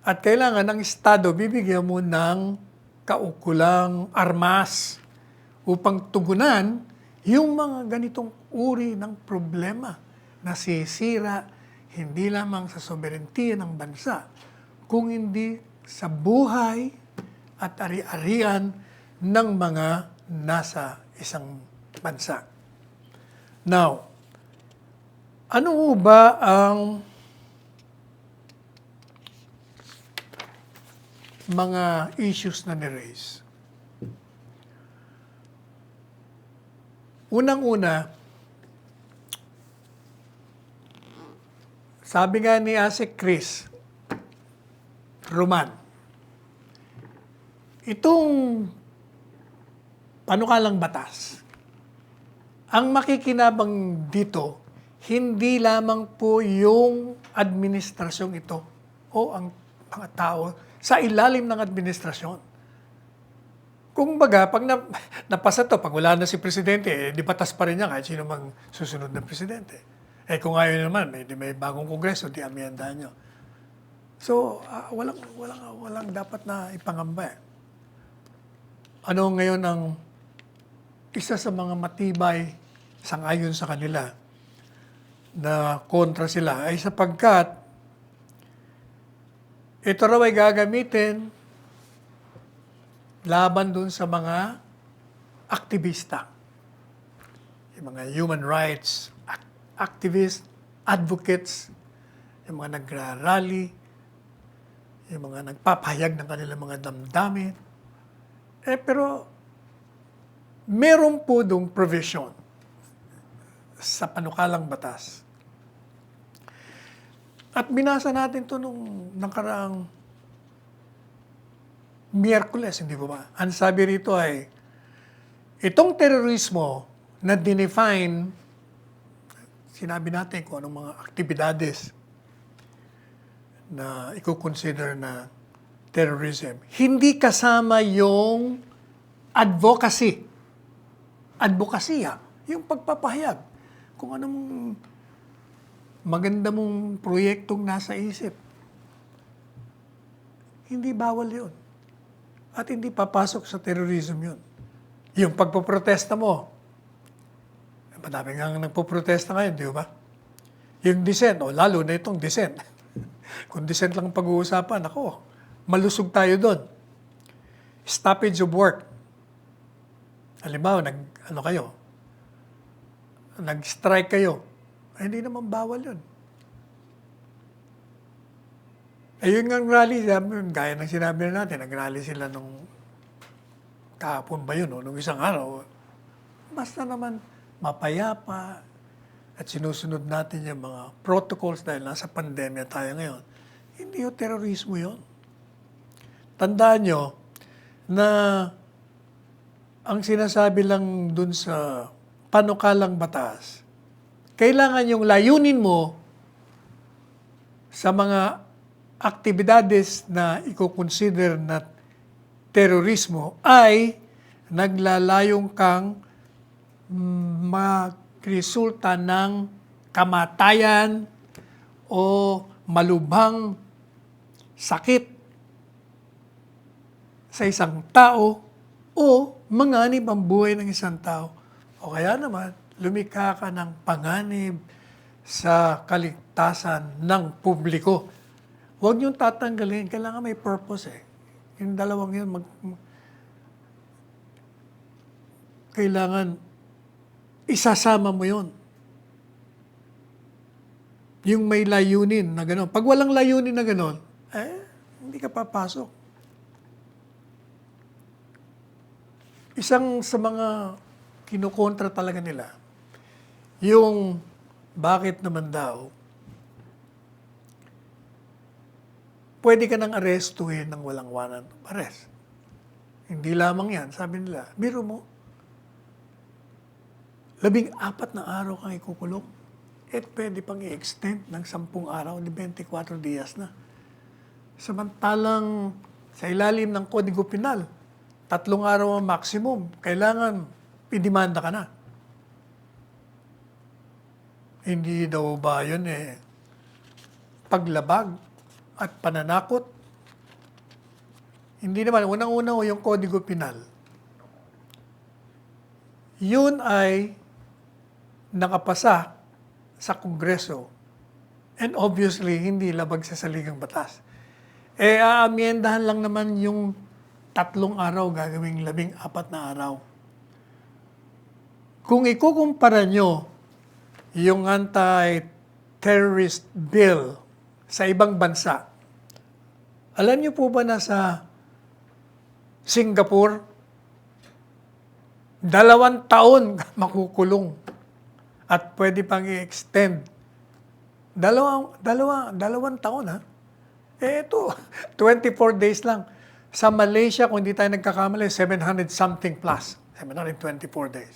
At kailangan ng Estado bibigyan mo ng kaukulang armas upang tugunan yung mga ganitong uri ng problema na sisira hindi lamang sa sobereinty ng bansa, kung hindi sa buhay at ari-arian ng mga nasa isang bansa. Now, ano ba ang mga issues na ni-raise? Unang-una, sabi nga ni Asek Chris Roman, itong panukalang batas, ang makikinabang dito, hindi lamang po yung administrasyong ito o ang mga tao sa ilalim ng administrasyon. Kung baga, pag napasa to, pag wala na si Presidente, di batas pa rin niya kahit sino mang susunod na Presidente. Kung ayaw naman, may bagong Kongreso, di amiyandahan nyo. So, walang dapat na ipangamba. Ano ngayon ang isa sa mga matibay sangayon sa kanila na kontra sila ay sapagkat ito raw ay gagamitin laban dun sa mga aktivista. Yung mga human rights activists, advocates, yung mga nagrarally, yung mga nagpapahayag ng kanilang mga damdamin. Pero meron po dong provision sa panukalang batas. At binasa natin to nung nakaraang Miyerkules, hindi ba? Ang sabi rito ay, itong terorismo na dinefine, sinabi natin kung anong mga aktibidades na i-consider na terrorism, hindi kasama yung advocacy. Advokasya, yung pagpapahayag. Kung anong maganda mong proyektong nasa isip. Hindi bawal yun. At hindi papasok sa terrorism yun. Yung pagpoprotesta mo, madami nga nagpoprotesta ngayon, di ba? Yung dissent, lalo na itong dissent. Kung dissent lang pag-uusapan, ako, malusog tayo doon. Stoppage of work. Halimbawa, nag-strike kayo. Hindi naman bawal yun. Yun nga rally, gaya ng sinabi natin, nag-rally sila nung kahapon ba yun, nung isang araw. Basta naman mapayapa at sinusunod natin yung mga protocols dahil nasa pandemya tayo ngayon. Hindi yung terorismo yun. Tandaan nyo na ang sinasabi lang dun sa panukalang batas kailangan yung layunin mo sa mga aktibidades na i-consider na terorismo ay naglalayong kang magresulta ng kamatayan o malubhang sakit sa isang tao o manganib ang buhay ng isang tao. O kaya naman, lumikha ka ng panganib sa kaligtasan ng publiko. Huwag niyong tatanggalin. Kailangan may purpose eh. Yung dalawang yun, kailangan isasama mo yun. Yung may layunin na gano'n. Pag walang layunin na gano'n, hindi ka papasok. Isang sa mga kinukontra talaga nila, yung bakit naman daw, pwede ka nang arestuhin ng walang warrant of arrest. Hindi lamang yan, sabi nila, biro mo, 14 na araw kang ikukulong, pwede pang i-extend ng 10 araw, di 24 dias na. Samantalang sa ilalim ng Kodigo Penal, 3 araw ang maximum, kailangan idemanda ka na. Hindi daw ba yun paglabag at pananakot? Hindi naman. Unang-una yung Kodigo Penal. Yun ay nakapasa sa Kongreso. And obviously, hindi labag sa saligang batas. Aamyendahan lang naman yung 3 araw, gagawing 14 na araw. Kung ikukumpara nyo yung anti-terrorist bill sa ibang bansa, alam niyo po ba na sa Singapore, 2 taon makukulong at pwede pang i-extend. 2 taon ha? Ito, 24 days lang. Sa Malaysia, kung hindi tayo nagkakamali, 700 something plus. 724 days.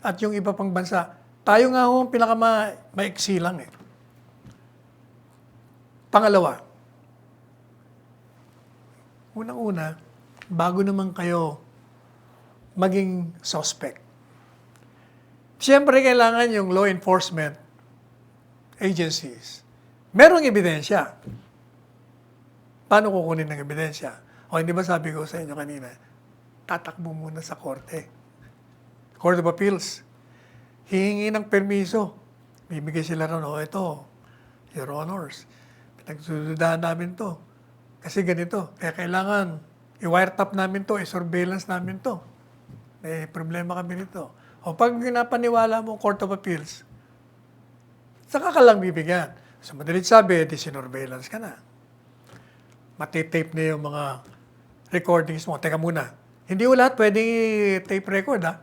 At yung iba pang bansa, tayo nga ho, pinaka-maiksi lang eh. Pangalawa, unang-una, bago naman kayo maging suspect, siyempre kailangan yung law enforcement agencies, merong ebidensya. Paano kukunin ng ebidensya? O hindi ba sabi ko sa inyo kanina, tatakbo muna sa korte. Court of Appeals. Hihingi ng permiso. Bibigay sila ron, ito, Your Honors, pinagsusudahan namin to. Kasi ganito, kaya kailangan i-wiretap namin to, i-surveillance namin to. May problema kami nito. O pag pinapaniwala mo Court of Appeals, saka ka lang bibigyan. So madalit sabi, di-surveillance ka na. Matitape na yung mga recordings mo. Teka muna, hindi ko lahat pwedeng tape record ha.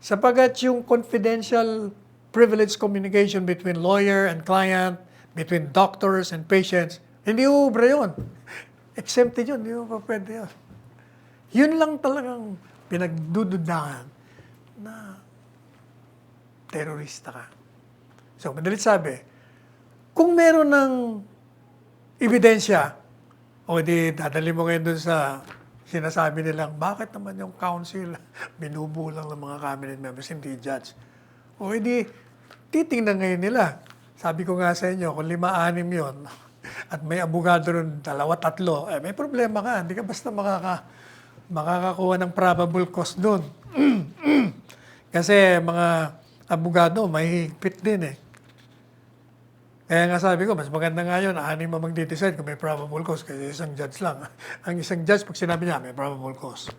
Sapagat yung confidential privileged communication between lawyer and client, between doctors and patients, hindi ubra yun. Exempted yun, hindi mo pa pwede yun. Yun lang talagang pinagdududahan na terorista ka. So, madalit sabi, kung meron ng ebidensya, o di dadali mo ngayon dun sa sinasabi nilang, bakit naman yung council binubulang ng mga cabinet members, hindi judge? O di, titingnan ngayon nila. Sabi ko nga sa inyo, kung 5-6 yun, at may abogado ron 2-3, may problema ka. Hindi ka basta makakakuha ng probable cause doon. Kasi mga abogado, may higpit din eh. Kaya nga sabi ko, mas maganda nga yun, 6 magde-decide kung may probable cause kasi isang judge lang. Ang isang judge, pag sinabi niya, may probable cause.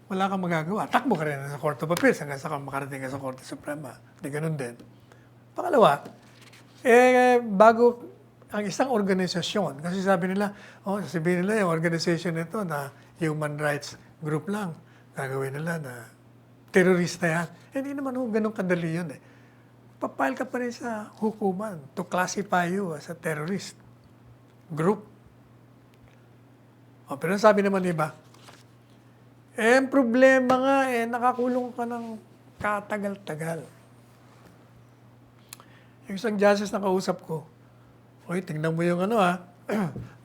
Wala kang magagawa. Takbo ka rin sa Court of Appeals hanggang sa makarating ka sa Korte Suprema. Hindi ganun din. Pangalawa, bago ang isang organisasyon, kasi sabi nila, sabihin nila yung organization nito na human rights group lang, gagawin nila na terorista yan. Hindi naman ganun kadali yun eh. Papile ka pa rin sa hukuman to classify you as a terrorist group. Pero sabi naman iba, ang problema nga nakakulong ka ng katagal-tagal. Yung isang justice na kausap ko, "Uy, tingnan mo yung ano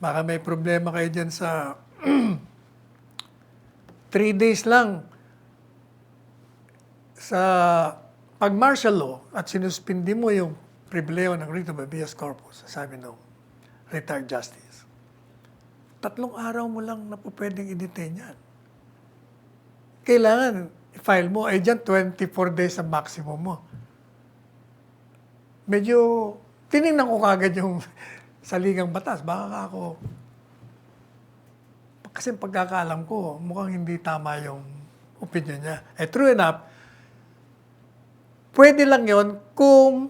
baka may problema kayo dyan sa 3 days lang sa pag-martial law at sinuspindi mo yung pribileyo ng writ of habeas corpus," sabi nung retired justice. 3 araw mo lang na po pwedeng i-detain yan. Kailangan i-file mo, ay dyan 24 days ang maximum mo. Medyo tinignan ko kagad yung saligang batas. Baka ako, kasi pagkakaalam ko, mukhang hindi tama yung opinion niya. True enough, pwede lang yon kung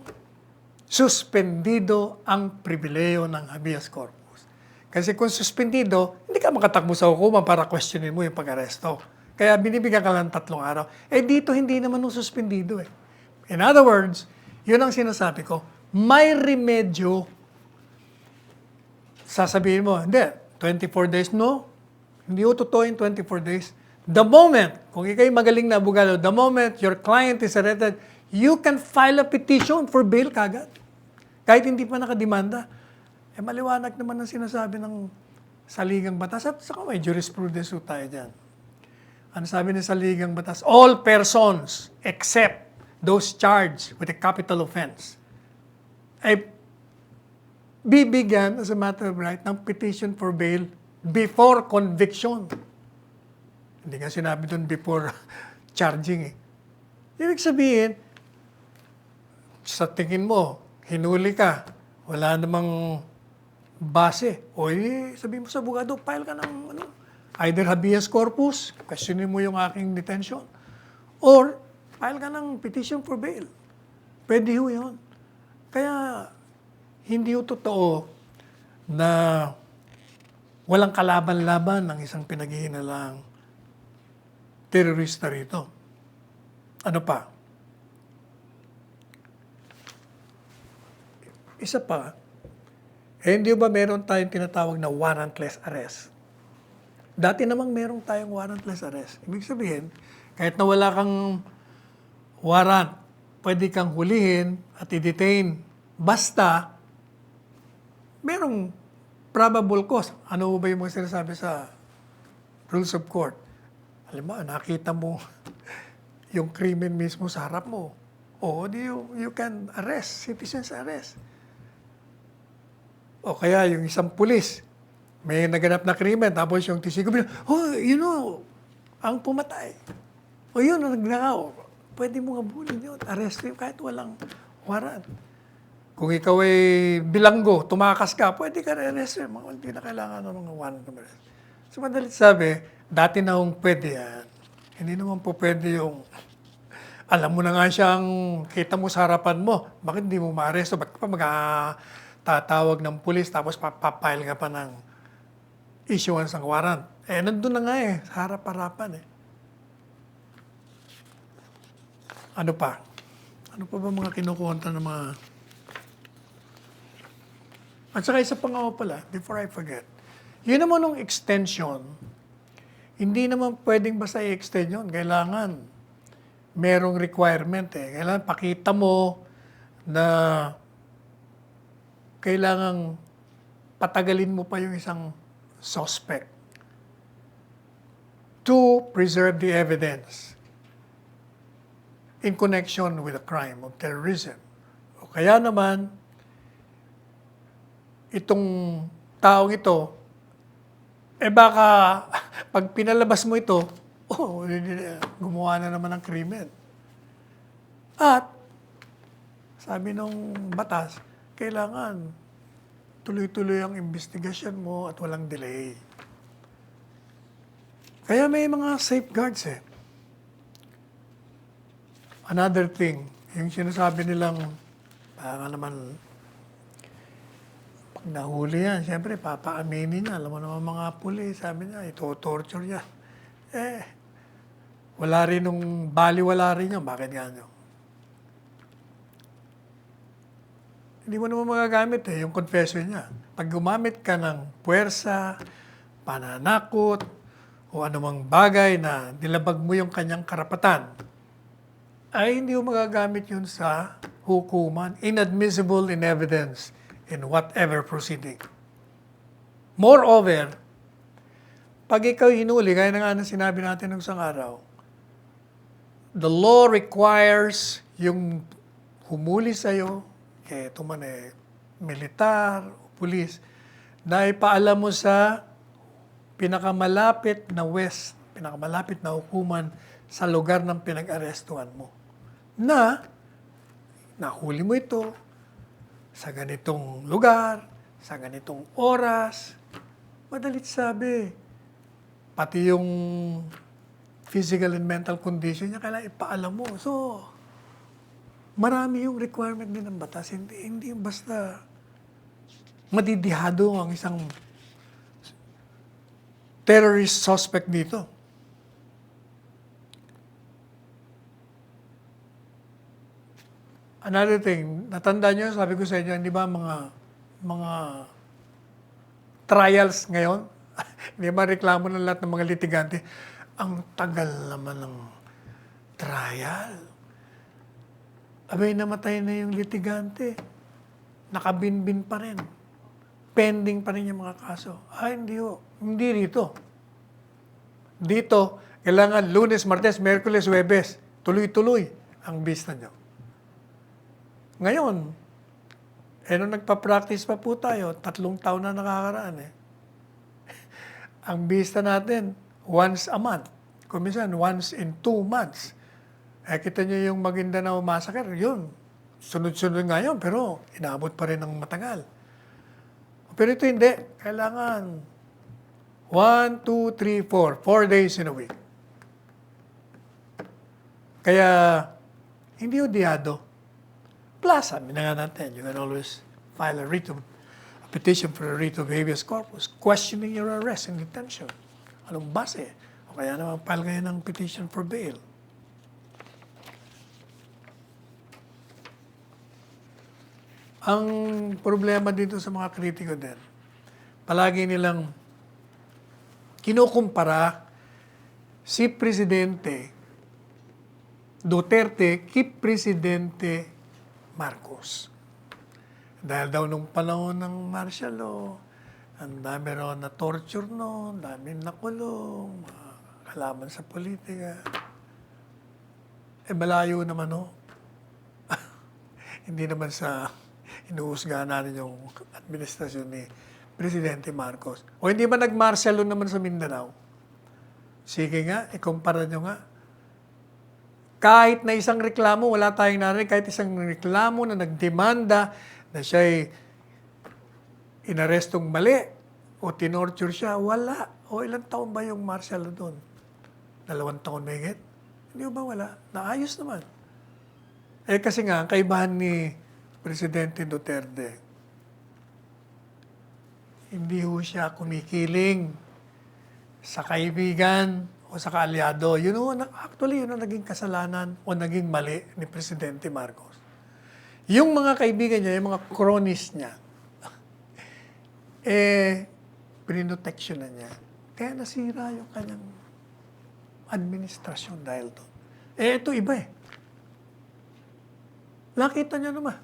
suspendido ang pribileyo ng habeas corpus. Kasi kung suspendido, hindi ka makatakbo sa hukuman para questionin mo yung pag-aresto. Kaya binibigyan ka lang 3 araw. Dito hindi naman nung suspendido eh. In other words, yun ang sinasabi ko, may remedyo. Sasabihin mo, hindi, 24 days, no? Hindi ko totoo yung 24 days. The moment, kung ikay magaling na abogado, the moment your client is arrested, you can file a petition for bail kagad. Kahit hindi pa nakademanda. Maliwanag naman ang sinasabi ng saligang batas at saka may jurisprudence tayo dyan. Ano sabi ng saligang batas? All persons except those charged with a capital offense ay bibigyan as a matter of right ng petition for bail before conviction. Hindi nga sinabi doon before charging eh. Ibig sabihin, sa tingin mo, hinuli ka, wala namang base. Sabihin mo sa abogado, file ka ng either habeas corpus, questionin mo yung aking detention, or file ka ng petition for bail. Pwede ho yun. Kaya, hindi ho totoo na walang kalaban-laban ng isang pinaghihinalang terorista rito. Ano pa? Isa pa, hindi ba meron tayong tinatawag na warrantless arrest? Dati namang meron tayong warrantless arrest. Ibig sabihin, kahit na wala kang warrant, pwede kang hulihin at i-detain. Basta, merong probable cause. Ano ba yung mga sinasabi sa rules of court? Alam mo, nakita mo yung krimen mismo sa harap mo. You can arrest, citizen's arrest. O kaya yung isang pulis, may naganap na krimen, tapos yung tisigo, ang pumatay. Yun, ang nagnakaw. Pwede mo habulin yun, arrest yun kahit walang warrant. Kung ikaw ay bilanggo, tumakas ka, pwede ka arrest yun. Hindi na kailangan ng mga warrant. So madalit sabi, dati na hong pwede yan. Hindi naman po pwede yung, alam mo na nga siyang kita mo sa harapan mo, bakit hindi mo ma-arresto? Bakit pa tatawag ng pulis tapos papapile ka pa ng issuance ng warrant? Nandun na nga sa harap-harapan Ano pa? Ano pa ba mga kinukunta ng mga... At saka isa pa nga pala, before I forget, yun naman ng extension, hindi naman pwedeng basta i-extend yun. Kailangan merong requirement Kailangan pakita mo na kailangang patagalin mo pa yung isang suspect to preserve the evidence in connection with a crime of terrorism. O kaya naman, itong taong ito, baka pag pinalabas mo ito, gumawa na naman ng krimen. At, sabi nung batas, kailangan tuloy-tuloy ang investigasyon mo at walang delay. Kaya may mga safeguards Another thing, yung sinasabi nilang, parang naman, pag nahuli yan, siyempre, papaaminin niya. Alam mo naman mga pulis, sabi niya, ito-torture niya. Wala rin nung baliwala rin niya. Bakit nga nyo? Hindi mo naman magagamit yung confession niya. Pag gumamit ka ng puwersa, pananakot, o anumang bagay na nilabag mo yung kanyang karapatan, ay hindi mo magagamit yun sa hukuman, inadmissible in evidence in whatever proceeding. Moreover, pag ikaw hinuli, gaya na nga na sinabi natin ng isang araw, the law requires yung humuli sa'yo, kaya ito man militar, o pulis, na ipaalam mo sa pinakamalapit na pinakamalapit na hukuman sa lugar ng pinag-arestuhan mo. Na, nahuli mo ito sa ganitong lugar, sa ganitong oras, madalit sabi, pati yung physical and mental condition niya, kailangan ipaalam mo. So, marami yung requirement din ng batas. Hindi basta madidihado ang isang terrorist suspect dito. Another thing, natanda nyo, sabi ko sa inyo, hindi ba mga trials ngayon? Hindi ba reklamo ng lahat ng mga litigante? Ang tagal naman ng trial. Abay, namatay na yung litigante. Nakabinbin pa rin. Pending pa rin yung mga kaso. Hindi ho. Hindi rito. Dito, kailangan Lunes, Martes, Miyerkules, Huwebes. Tuloy-tuloy ang vista nyo. Ngayon, nung nagpa-practice pa po tayo, 3 taon na nakakaraan Ang vista natin, once a month. Kung minsan, once in 2 months. Kita nyo yung Maguindanao Massacre, yun. Sunod-sunod nga yun, pero inaabot pa rin ng matagal. Pero ito hindi. Kailangan 1, 2, 3, 4. 4 days in a week. Kaya, hindi odiado. Plus, sabi na nga natin, you can always file a petition for a writ of habeas corpus, questioning your arrest and detention. Anong base? O kaya naman file kayo ng petition for bail. Ang problema dito sa mga kritiko din, palagi nilang kinukumpara si Presidente Duterte kay Presidente Marcos. Dahil daw nung panahon ng martial law, ang dami raw na torture ang dami nakulong, mga kalaban sa politika. Malayo naman Hindi naman sa inuusgahan natin yung administrasyon ni Presidente Marcos. O hindi ba nag-martial law naman sa Mindanao? Sige nga, ikumpara nyo nga. Kahit na isang reklamo, wala tayong narinig, kahit isang reklamo na nagdemanda na siya'y inarestong mali o tinorture siya, wala. O ilang taon ba yung martial law doon? 2 taon na higit? Hindi ba wala? Naayos naman. Kasi nga, ang kaibahan ni Presidente Duterte, hindi ho siya kumikiling sa kaibigan o sa kaalyado. Actually, yun ang naging kasalanan o naging mali ni Presidente Marcos. Yung mga kaibigan niya, yung mga cronies niya, prinoteksyon na niya. Kaya nasira yung kanyang administrasyon dahil doon. Ito iba Nakita niyo naman.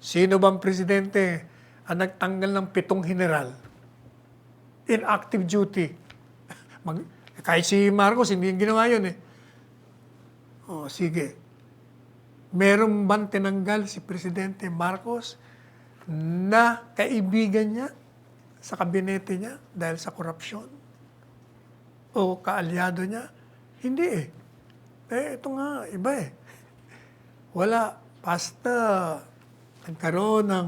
Sino bang presidente ang nagtanggal ng 7 general in active duty? Kahit si Marcos, hindi ginawa yun sige. Meron bang tinanggal si Presidente Marcos na kaibigan niya sa kabinete niya dahil sa korupsyon? O kaalyado niya? Hindi ito nga, iba Wala. Basta nagkaroon ng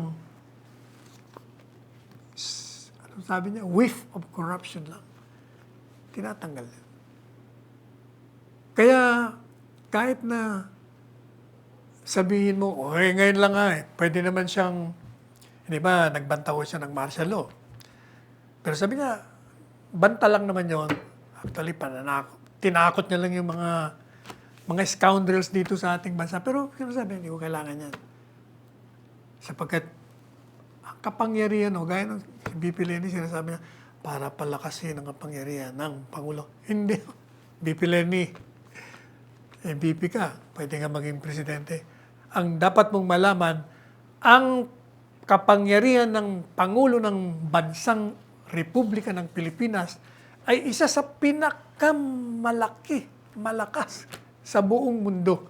sabi niya, whiff of corruption lang. Tinatanggal. Kaya, kahit na sabihin mo, ngayon lang pwede naman siyang, hindi ba, nagbanta ko siya ng martial law. Pero sabi niya, banta lang naman yon. Actually, tinakot niya lang yung mga scoundrels dito sa ating bansa. Pero, sabi, hindi ko kailangan yan. Sapagkat, ang kapangyarihan, gaya ng BP Leni, sinasabi niya, para palakasin ang kapangyarihan ng Pangulo. Hindi. BP Leni, BP ka, pwede nga maging presidente. ang dapat mong malaman, ang kapangyarihan ng Pangulo ng Bansang Republika ng Pilipinas ay isa sa malakas sa buong mundo.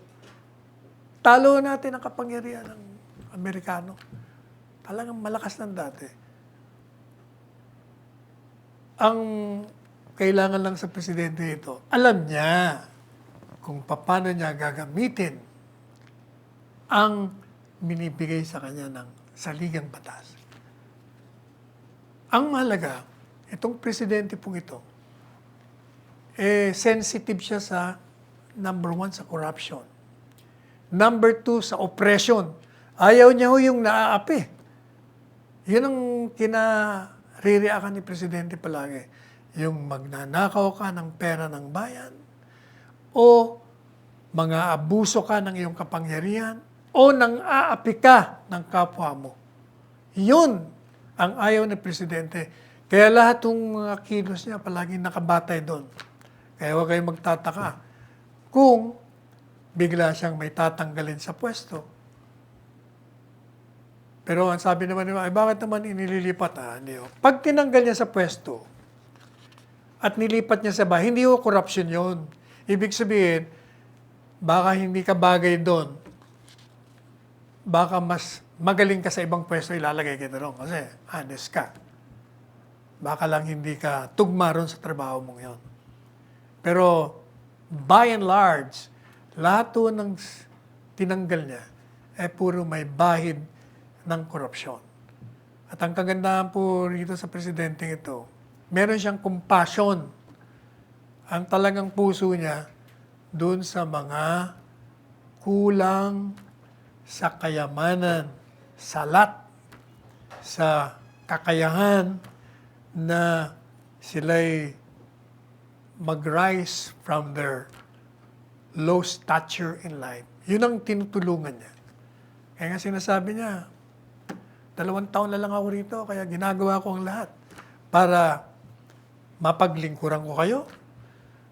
Talo natin ang kapangyarihan ng Amerikano. Talagang malakas ng dati. Ang kailangan lang sa presidente ito, alam niya kung paano niya gagamitin ang binibigay sa kanya ng saligang batas. Ang mahalaga, itong presidente pong ito, sensitive siya sa number 1 sa corruption. Number 2 sa oppression. Ayaw niya ho yung naaapi. Yun ang kinaririakan ni presidente palagi. Yung magnanakaw ka ng pera ng bayan o mga abuso ka ng iyong kapangyarihan o nang aapi ka ng kapwa mo. Yun ang ayaw ni presidente. Kaya lahat ng mga kilos niya palaging nakabatay doon. Kaya huwag kayong magtataka kung bigla siyang may tatanggalin sa pwesto. Pero ang sabi naman nila, ay bakit naman inililipat? Pag tinanggal niya sa pwesto at nilipat niya sa bahay, hindi ho corruption yun. Ibig sabihin, baka hindi ka bagay doon. Baka mas magaling ka sa ibang pwesto, ilalagay kita doon kasi honest ka. Baka lang hindi ka tugma ron sa trabaho mong yon. Pero by and large, lahat to ng tinanggal niya puro may bahid ng korupsyon. At ang kagandahan po rito sa presidente ito, meron siyang compassion. Ang talagang puso niya doon sa mga kulang sa kayamanan, salat, sa kakayahan na sila'y mag-rise from their low stature in life. Yun ang tinutulungan niya. Kaya nga sinasabi niya, 2 taon na lang ako rito, kaya ginagawa ko ang lahat para mapaglingkuran ko kayo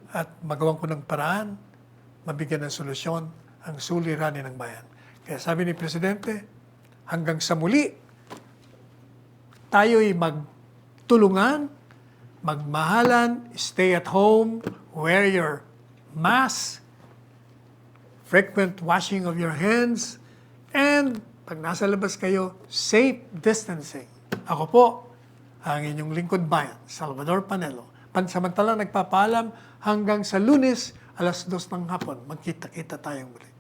at magawan ko ng paraan, mabigyan ng solusyon ang suliranin ng bayan. Kaya sabi ni Presidente, hanggang sa muli, tayo'y magtulungan, magmahalan, stay at home, wear your mask, frequent washing of your hands, and pag nasa labas kayo, safe distancing. Ako po, ang inyong lingkod bayan, Salvador Panelo. Pansamantalang nagpapaalam hanggang sa Lunes, 2:00 ng hapon. Magkita-kita tayong muli.